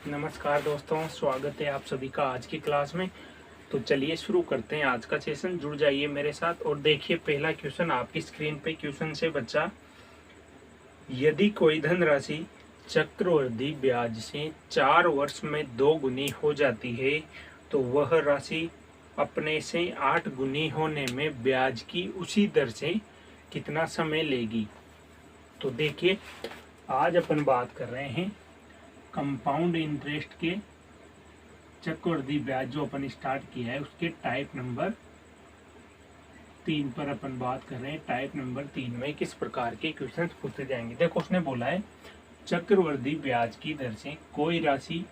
नमस्कार दोस्तों, स्वागत है आप सभी का आज की क्लास में। तो चलिए शुरू करते हैं आज का सेशन। जुड़ जाइए मेरे साथ और देखिए पहला क्वेश्चन आपकी स्क्रीन पे। क्वेश्चन से बच्चा, यदि कोई धनराशि चक्रवृद्धि ब्याज से 4 वर्ष में 2 गुनी हो जाती है तो वह राशि अपने से 8 गुनी होने में ब्याज की उसी दर से कितना समय लेगी। तो देखिए आज अपन बात कर रहे हैं कंपाउंड इंटरेस्ट के चक्रवृद्धि ब्याज जो अपन स्टार्ट किया है उसके टाइप नंबर 3 पर अपन बात कर रहे हैं। टाइप नंबर 3 में किस प्रकार के क्वेश्चन पूछे जाएंगे। देखो उसने बोला है चक्रवृद्धि ब्याज की दर से कोई राशि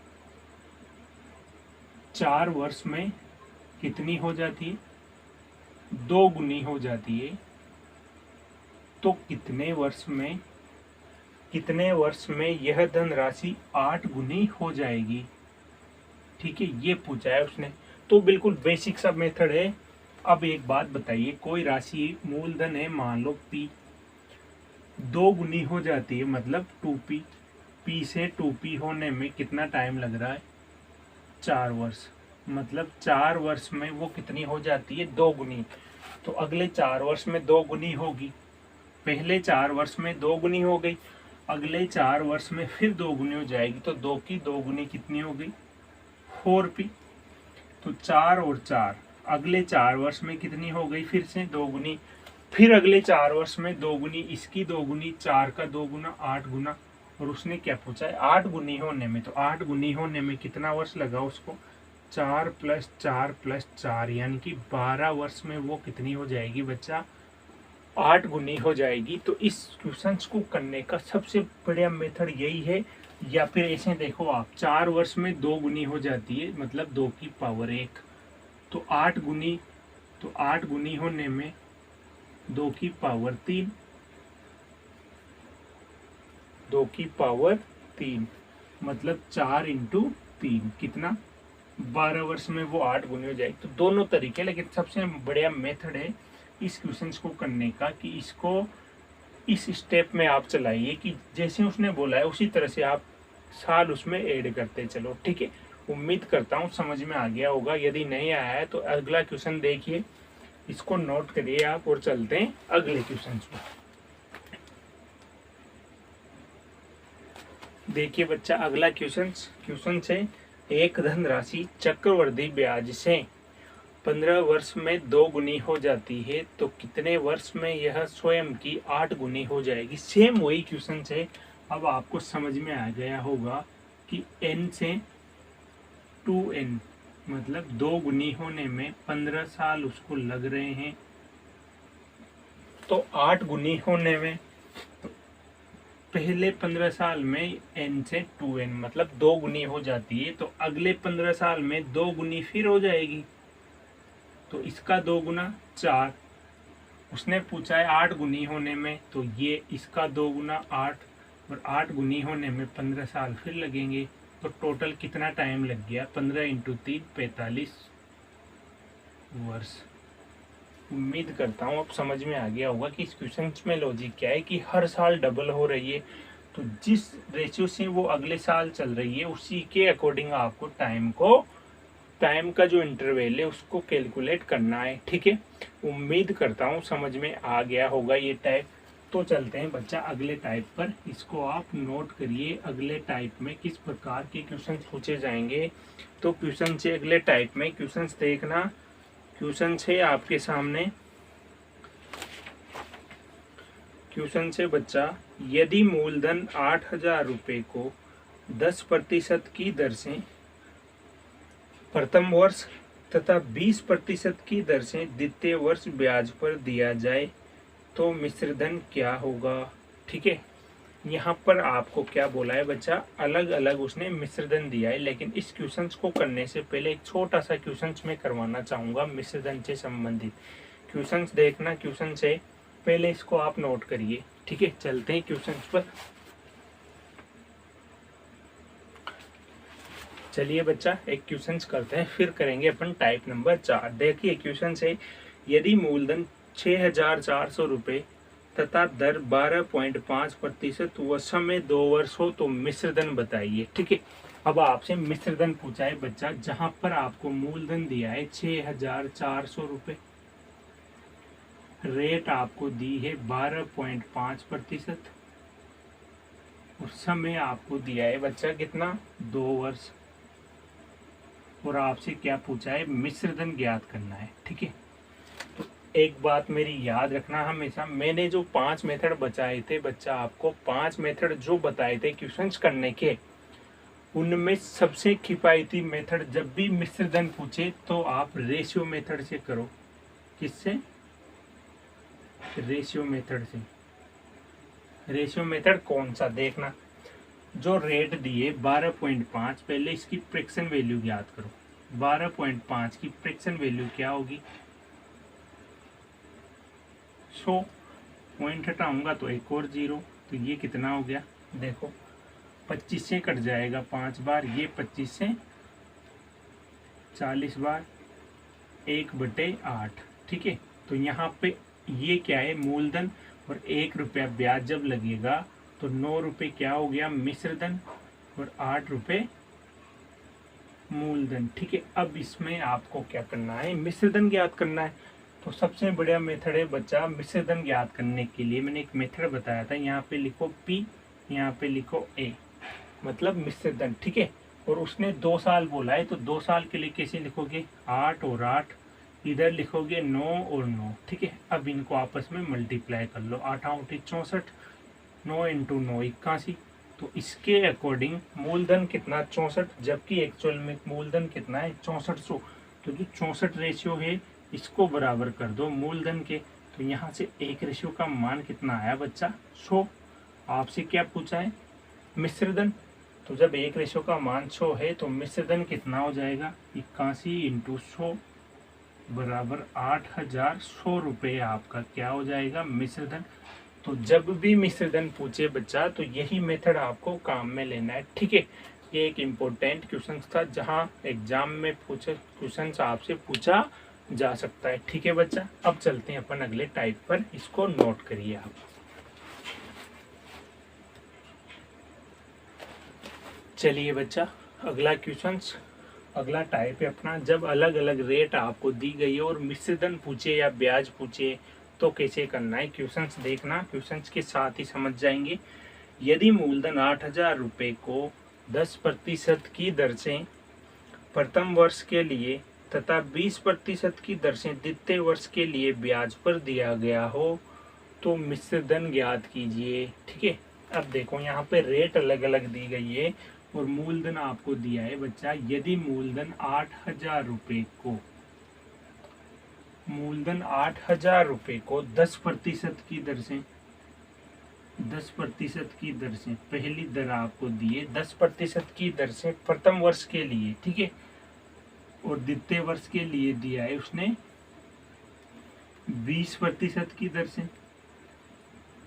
4 वर्ष में कितनी हो जाती है, 2 गुनी हो जाती है। तो कितने वर्ष में यह धनराशि 8 गुनी हो जाएगी। ठीक है, ये पूछा है उसने। तो बिल्कुल बेसिक सा मेथड है। अब एक बात बताइए, कोई राशि मूलधन है, मान लो P, 2 गुनी हो जाती है मतलब 2P। P से 2P होने में कितना टाइम लग रहा है, 4 वर्ष। मतलब 4 वर्ष में वो कितनी हो जाती है, 2 गुनी। तो अगले 4 वर्ष में 2 गुनी होगी। पहले 4 वर्ष में 2 गुनी हो गई, अगले 4 वर्ष में फिर 2 गुनी हो जाएगी। तो 2 की 2 गुनी कितनी हो गई, 4P। तो 4 और 4 अगले 4 वर्ष में कितनी हो गई, फिर से 2 गुनी। फिर अगले 4 वर्ष में 2 गुनी, इसकी 2 गुनी, 4 का 2 गुना, 8 गुना। और उसने क्या पूछा है, 8 गुनी होने में। तो 8 गुनी होने में कितना वर्ष लगा उसको, 4 + 4 + 4 यानी कि 12 वर्ष में वो कितनी हो जाएगी बच्चा, 8 गुनी हो जाएगी। तो इस क्वेश्चन को करने का सबसे बढ़िया मेथड यही है। या फिर ऐसे देखो आप, 4 वर्ष में 2 गुनी हो जाती है मतलब 2 की पावर 1। तो 8 गुनी, तो 8 गुनी होने में 2 की पावर 3, 2 की पावर 3 मतलब 4 × 3 कितना, 12 वर्ष में वो 8 गुनी हो जाएगी। तो दोनों तरीके, लेकिन सबसे बढ़िया मेथड है इस क्वेश्चन को करने का कि इसको इस स्टेप में आप चलाइए कि जैसे उसने बोला है उसी तरह से आप साल उसमें ऐड करते चलो। ठीक है, उम्मीद करता हूँ समझ में आ गया होगा। यदि नहीं आया है तो अगला क्वेश्चन देखिए, इसको नोट करिए आप और चलते हैं अगले क्वेश्चन पर। देखिए बच्चा, अगला क्वेश्चन से, एक धनराशि चक्रवृद्धि ब्याज से 15 वर्ष में 2 गुनी हो जाती है तो कितने वर्ष में यह स्वयं की 8 गुनी हो जाएगी। सेम वही क्वेश्चन है। अब आपको समझ में आ गया होगा कि n से 2n मतलब 2 गुनी होने में 15 साल उसको लग रहे हैं। तो 8 गुनी होने में तो पहले 15 साल में n से 2n मतलब 2 गुनी हो जाती है। तो अगले 15 साल में 2 गुनी फिर हो जाएगी। तो इसका 2 गुना 4। उसने पूछा है 8 गुनी होने में, तो ये इसका 2 गुना 8 और 8 गुनी होने में 15 साल फिर लगेंगे। तो टोटल कितना टाइम लग गया, 15 × 3 45 वर्ष। उम्मीद करता हूँ अब समझ में आ गया होगा कि इस क्वेश्चन में लॉजिक क्या है कि हर साल डबल हो रही है। तो जिस रेशियो से वो अगले साल चल रही है उसी के अकॉर्डिंग आपको टाइम का जो इंटरवल है उसको कैलकुलेट करना है। ठीक है, उम्मीद करता हूँ समझ में आ गया होगा ये टाइप। तो चलते हैं बच्चा अगले टाइप पर, इसको आप नोट करिए अगले टाइप में किस प्रकार के क्वेश्चन पूछे जाएंगे। तो क्वेश्चन से अगले टाइप में क्वेश्चन देखना। क्वेश्चन से आपके सामने, क्वेश्चन से बच्चा, यदि मूलधन 8,000 रुपये को 10% की दर से प्रथम वर्ष तथा 20% की दर से द्वितीय वर्ष ब्याज पर दिया जाए तो मिश्रधन क्या होगा। ठीक है, यहाँ पर आपको क्या बोला है बच्चा, अलग अलग उसने मिश्रधन दिया है। लेकिन इस क्वेश्चन को करने से पहले एक छोटा सा क्वेश्चन में करवाना चाहूँगा मिश्रधन से संबंधित। क्वेश्चन देखना, क्वेश्चन से पहले इसको आप नोट करिए। ठीक है, चलते हैं क्वेश्चन पर। चलिए बच्चा एक क्वेश्चन करते हैं, फिर करेंगे अपन टाइप नंबर 4। देखिए क्वेश्चन से, यदि मूलधन 6,400 रुपये तथा दर 12.5% व समय 2 वर्ष हो तो मिश्रधन बताइए। ठीक है, अब आपसे मिश्रधन पूछा है बच्चा, जहां पर आपको मूलधन दिया है 6,400 रुपये, रेट आपको दी है 12.5% और समय आपको दिया है बच्चा कितना, 2 वर्ष, और आपसे क्या पूछा है, मिश्रधन ज्ञात करना है। ठीक है, तो एक बात मेरी याद रखना हमेशा, मैंने जो 5 मेथड बताए थे बच्चा, आपको 5 मेथड जो बताए थे क्वेश्चंस करने के, उनमें सबसे किफायती मेथड जब भी मिश्रधन पूछे तो आप रेशियो मेथड से करो। किससे? रेशियो मेथड से। रेशियो मेथड कौन सा, देखना, जो रेट दिए 12.5, पहले इसकी फ्रैक्शन वैल्यू ज्ञात करो। 12.5 की फ्रैक्शन वैल्यू क्या होगी, 100 पॉइंट हटाऊंगा तो एक और 0, तो ये कितना हो गया, देखो 25 से कट जाएगा 5 बार, ये 25 से 40 बार, 1/8। ठीक है, तो यहाँ पे ये क्या है, मूलधन, और 1 रुपया ब्याज जब लगेगा तो 9 रुपये क्या हो गया, मिश्रधन, और 8 रुपये मूलधन। ठीक है, अब इसमें आपको क्या करना है, मिश्रधन ज्ञात करना है। तो सबसे बढ़िया मेथड है बच्चा मिश्रधन ज्ञात करने के लिए, मैंने एक मेथड बताया था, यहाँ पे लिखो P, यहाँ पे लिखो A, मतलब मिश्रधन। ठीक है, और उसने 2 साल बोला है, तो 2 साल के लिए कैसे लिखोगे, 8 और 8, इधर लिखोगे 9 और 9। ठीक है, अब इनको आपस में मल्टीप्लाई कर लो, 8 8 64, 9 इंटू 9 81। तो इसके अकॉर्डिंग मूलधन कितना, 64, जबकि एक्चुअल में मूलधन कितना है, 6400। तो जो 64 रेशियो है इसको बराबर कर दो मूलधन के, तो यहाँ से 1 रेशियो का मान कितना आया बच्चा, 100। आपसे क्या पूछा है, मिश्रधन, तो जब 1 रेशियो का मान 100 है तो मिश्रधन कितना हो जाएगा, 81 इंटू 100 बराबर 8,100 रुपये आपका क्या हो जाएगा, मिश्रधन। तो जब भी मिश्रधन पूछे बच्चा तो यही मेथड आपको काम में लेना है। ठीक है, ये एक इम्पोर्टेंट क्वेश्चन था जहां एग्जाम में पूछे क्वेश्चन आपसे पूछा जा सकता है। ठीक है बच्चा, अब चलते हैं अपन अगले टाइप पर, इसको नोट करिए आप। चलिए बच्चा, अगला क्वेश्चन, अगला टाइप है अपना, जब अलग अलग रेट आपको दी गई है और मिश्रधन पूछे या ब्याज पूछे तो कैसे करना है। क्वेश्चंस देखना, क्वेश्चंस के साथ ही समझ जाएंगे। यदि मूलधन 8,000 रुपये को 10% की दर से प्रथम वर्ष के लिए तथा 20% की दर से द्वितीय वर्ष के लिए ब्याज पर दिया गया हो तो मिश्रधन ज्ञात कीजिए। ठीक है, अब देखो यहाँ पे रेट अलग अलग दी गई है और मूलधन आपको दिया है बच्चा। यदि मूलधन 8,000 रुपये को, मूलधन 8,000 रुपये को 10% की दर से, 10% की दर से, पहली दर आपको दी है 10% की दर से प्रथम वर्ष के लिए, ठीक है, और द्वितीय वर्ष के लिए दिया है उसने 20% की दर से,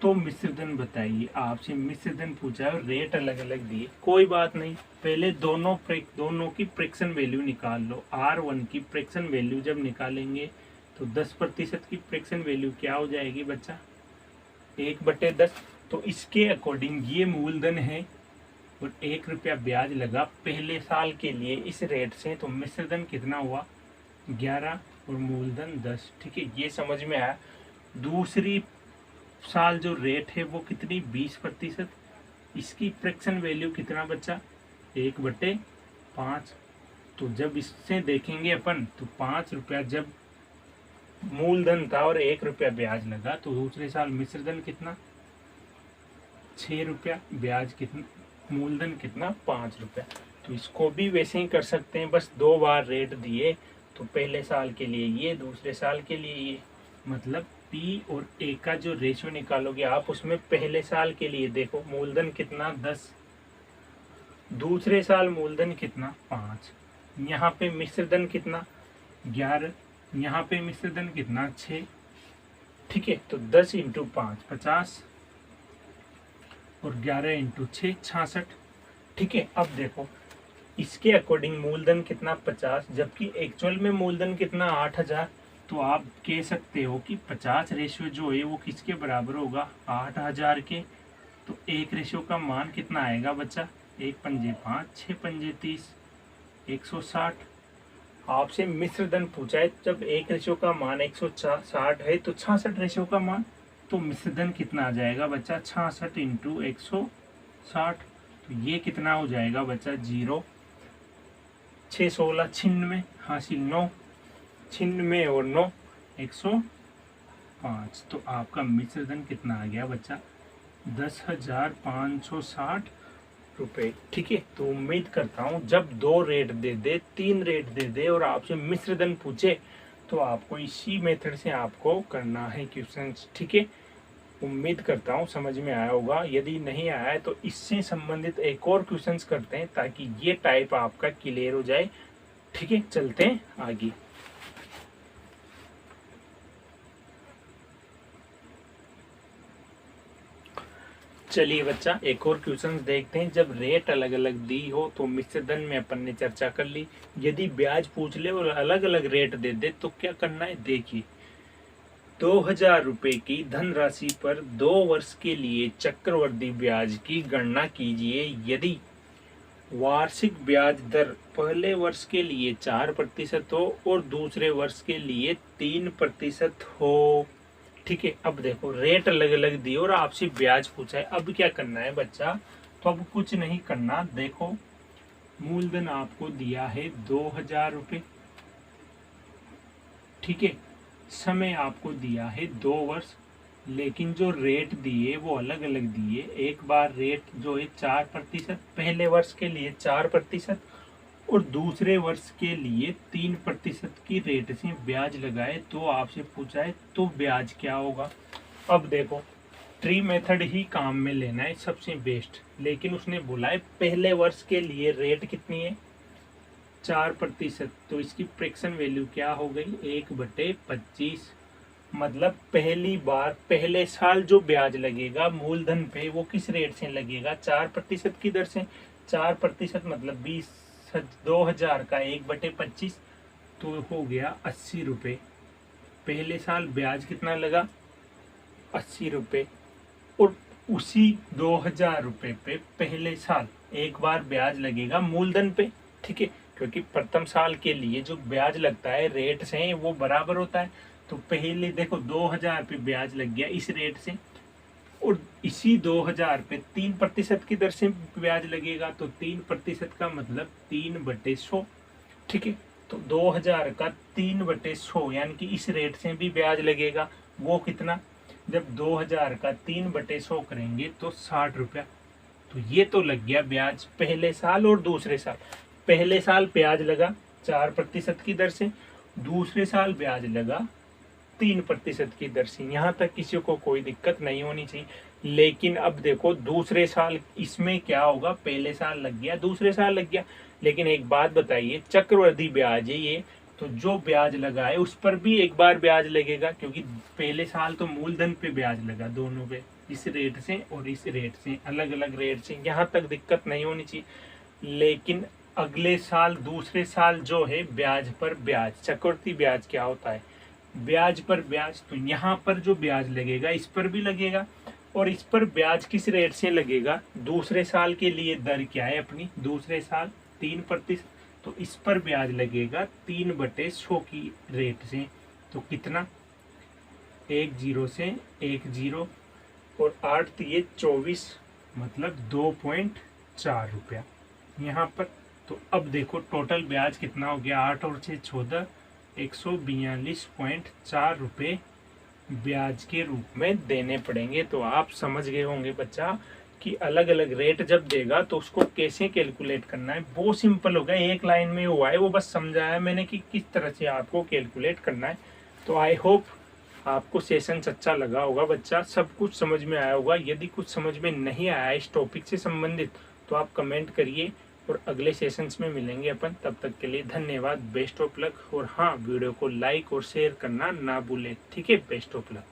तो मिश्रधन बताइए। आपसे मिश्रधन पूछा है, रेट अलग अलग दिए, कोई बात नहीं, पहले दोनों की फ्रैक्शन वैल्यू निकाल लो। R1 की फ्रैक्शन वैल्यू जब निकालेंगे तो 10% की फ्रैक्शन वैल्यू क्या हो जाएगी बच्चा, 1/10। तो इसके अकॉर्डिंग ये मूलधन है और 1 रुपया ब्याज लगा पहले साल के लिए इस रेट से, तो मिश्रधन कितना हुआ, 11 और मूलधन 10। ठीक है, ये समझ में आया। दूसरी साल जो रेट है वो कितनी, 20%, इसकी फ्रैक्शन वैल्यू कितना बच्चा, 1/5। तो जब इससे देखेंगे अपन तो 5 रुपया जब मूलधन था और 1 रुपया ब्याज लगा, तो दूसरे साल मिश्रधन कितना, 6 रुपया, ब्याज कितना, मूलधन कितना, 5 रुपया। तो इसको भी वैसे ही कर सकते हैं, बस 2 बार रेट दिए, तो पहले साल के लिए ये, दूसरे साल के लिए ये, मतलब P और A का जो रेशियो निकालोगे आप, उसमें पहले साल के लिए देखो मूलधन कितना, 10, दूसरे साल मूलधन कितना, 5, यहाँ पे मिश्रधन कितना, 11, यहाँ पे मिश्रधन कितना, 6। ठीक है, तो 10 इंटू 5 50 और 11 इंटू 6 66। ठीक है, अब देखो इसके अकॉर्डिंग मूलधन कितना, 50, जबकि एक्चुअल में मूलधन कितना, 8,000, तो आप कह सकते हो कि 50 रेशियो जो है वो किसके बराबर होगा, 8000 के। तो एक रेशियो का मान कितना आएगा बच्चा, 1 पंजे 5, 6 पंजे 30, 160। आपसे मिश्र धन पूछा है, जब एक रेशियो का मान 160 है तो 66 रेशियो का मान, तो मिश्र धन कितना आ जाएगा बच्चा, 66 इंटू 160। तो ये कितना हो जाएगा बच्चा, 0 6 16 96, हासिल 9, 96 और 9 105। तो आपका मिश्र धन कितना आ गया बच्चा, 10,560 रुपये। ठीक है, तो उम्मीद करता हूँ जब 2 रेट दे दे, 3 रेट दे दे और आपसे मिश्र धन पूछे तो आपको इसी मेथड से आपको करना है क्वेश्चन। ठीक है, उम्मीद करता हूँ समझ में आया होगा। यदि नहीं आया है तो इससे संबंधित एक और क्वेश्चंस करते हैं ताकि ये टाइप आपका क्लियर हो जाए। ठीक है, चलते हैं आगे। चलिए बच्चा, एक और क्वेश्चन देखते हैं। जब रेट अलग अलग दी हो तो मिश्र धन में अपन ने चर्चा कर ली। यदि ब्याज पूछ ले और अलग अलग रेट दे दे तो क्या करना है, देखिए। 2000 रुपये की धनराशि पर 2 वर्ष के लिए चक्रवृद्धि ब्याज की गणना कीजिए। यदि वार्षिक ब्याज दर पहले वर्ष के लिए 4% हो और दूसरे वर्ष के लिए 3% हो। ठीक है, अब देखो रेट अलग अलग दिए और आपसे ब्याज पूछा है। अब क्या करना है बच्चा, तो अब कुछ नहीं करना। देखो मूलधन आपको दिया है 2000 रुपये। ठीक है, समय आपको दिया है 2 वर्ष, लेकिन जो रेट दिए वो अलग अलग दिए। एक बार रेट जो है 4%, पहले वर्ष के लिए 4% और दूसरे वर्ष के लिए 3% की रेट से ब्याज लगाए तो आपसे पूछा है तो ब्याज क्या होगा। अब देखो ट्री मेथड ही काम में लेना है सबसे बेस्ट, लेकिन उसने बोला है पहले वर्ष के लिए रेट कितनी है, 4%। तो इसकी फ्रैक्शन वैल्यू क्या हो गई, 1/25। मतलब पहली बार पहले साल जो ब्याज लगेगा मूलधन पे वो किस रेट से लगेगा, 4% की दर से। 4% मतलब 2000 का 1/25 तो हो गया 80 रुपये। पहले साल ब्याज कितना लगा, 80 रुपये। और उसी 2000 रुपये पे पहले साल एक बार ब्याज लगेगा मूलधन पे। ठीक है, क्योंकि प्रथम साल के लिए जो ब्याज लगता है रेट से वो बराबर होता है। तो पहले देखो 2000 पे ब्याज लग गया इस रेट से, और इसी 2000 पे 3% की दर से ब्याज लगेगा। तो 3% का मतलब 3/100। ठीक है, तो 2000 का 3/100 यानी कि इस रेट से भी ब्याज लगेगा। वो कितना, जब 2000 का 3/100 करेंगे तो 60 रुपया। तो ये तो लग गया ब्याज पहले साल और दूसरे साल। पहले साल ब्याज लगा 4% की दर से, दूसरे साल ब्याज लगा 3% की दर से। यहाँ तक किसी को कोई दिक्कत नहीं होनी चाहिए। लेकिन अब देखो दूसरे साल इसमें क्या होगा, पहले साल लग गया दूसरे साल लग गया। लेकिन एक बात बताइए, चक्रवृद्धि ब्याज है ये, तो जो ब्याज लगा है उस पर भी एक बार ब्याज लगेगा, क्योंकि पहले साल तो मूलधन पे ब्याज लगा दोनों पे, इस रेट से और इस रेट से, अलग अलग रेट से। यहाँ तक दिक्कत नहीं होनी चाहिए। लेकिन अगले साल दूसरे साल जो है ब्याज पर ब्याज, चक्रवृद्धि ब्याज क्या होता है, ब्याज पर ब्याज। तो यहाँ पर जो ब्याज लगेगा इस पर भी लगेगा, और इस पर ब्याज किस रेट से लगेगा, दूसरे साल के लिए दर क्या है अपनी, दूसरे साल 3%। तो इस पर ब्याज लगेगा 3/100 की रेट से। तो कितना, 10 से 10 और 8 दिए 24, मतलब 2.4 रुपया यहाँ पर। तो अब देखो टोटल ब्याज कितना हो गया, 8 और 6 14, 142.4 रुपये ब्याज के रूप में देने पड़ेंगे। तो आप समझ गए होंगे बच्चा कि अलग अलग रेट जब देगा तो उसको कैसे कैलकुलेट करना है। बहुत सिंपल हो गया, एक लाइन में हुआ है, वो बस समझाया मैंने कि किस तरह से आपको कैलकुलेट करना है। तो आई होप आपको सेशन अच्छा लगा होगा बच्चा, सब कुछ समझ में आया होगा। यदि कुछ समझ में नहीं आया इस टॉपिक से संबंधित तो आप कमेंट करिए, और अगले सेशंस में मिलेंगे अपन। तब तक के लिए धन्यवाद, बेस्ट ऑफ लक। और हाँ, वीडियो को लाइक और शेयर करना ना भूलें। ठीक है, बेस्ट ऑफ लक।